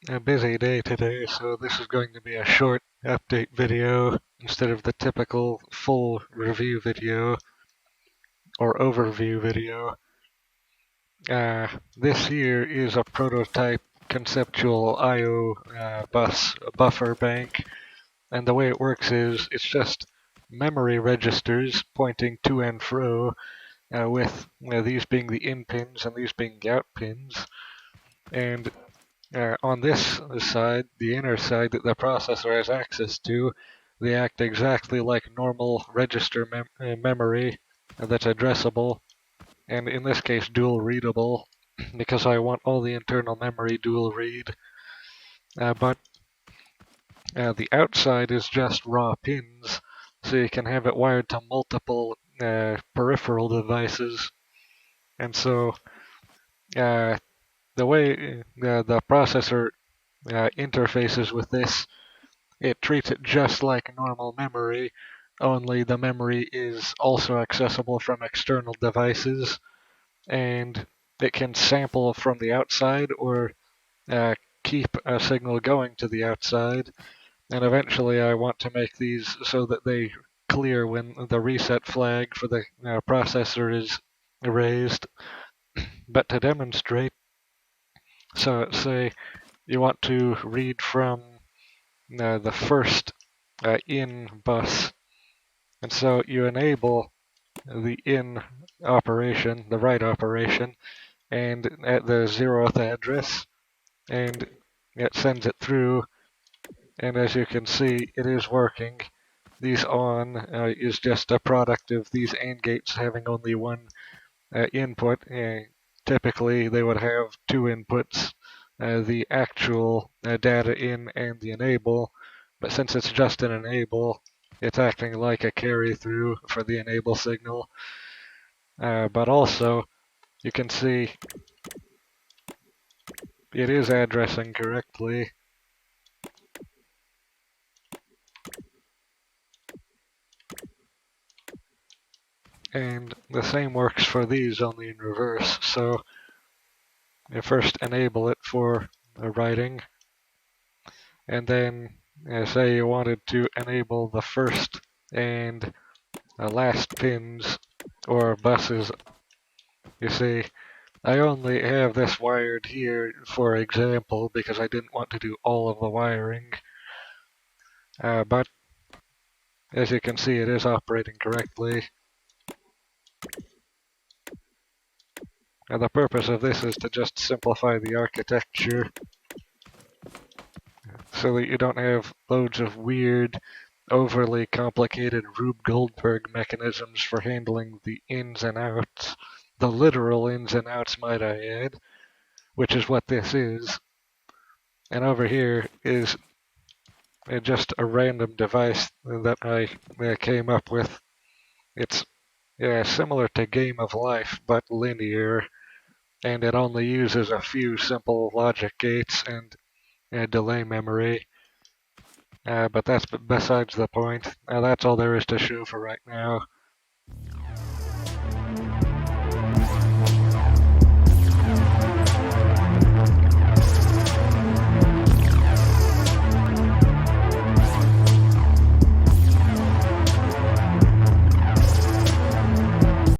A busy day today, so this is going to be a short update video instead of the typical full review video or overview video. This here is a prototype conceptual I/O bus buffer bank, and the way it works is it's just memory registers pointing to and fro, with these being the in pins and these being the out pins, and on this side, the inner side that the processor has access to, they act exactly like normal register memory that's addressable, and in this case dual readable, because I want all the internal memory dual read. But the outside is just raw pins, so you can have it wired to multiple peripheral devices. And so uh, the way the processor interfaces with this, it treats it just like normal memory, only the memory is also accessible from external devices, and it can sample from the outside or uh, keep a signal going to the outside. And eventually I want to make these so that they clear when the reset flag for the processor is raised. But to demonstrate, so say you want to read from the first in bus, and so you enable the in operation, the write operation, and at the 0th address, and it sends it through, and as you can see, it is working. These on is just a product of these AND gates having only one input. Typically, they would have two inputs, the actual data in and the enable, but since it's just an enable, it's acting like a carry through for the enable signal. But also, you can see it is addressing correctly, and the same works for these, only in reverse. So you first enable it for writing, and then say you wanted to enable the first and last pins or buses. You see, I only have this wired here for example because I didn't want to do all of the wiring, but as you can see, it is operating correctly. And the purpose of this is to just simplify the architecture so that you don't have loads of weird, overly complicated Rube Goldberg mechanisms for handling the ins and outs, the literal ins and outs, might I add, which is what this is. And over here is just a random device that I came up with. It's similar to Game of Life, but linear, and it only uses a few simple logic gates and delay memory. But that's besides the point. That's all there is to show for right now.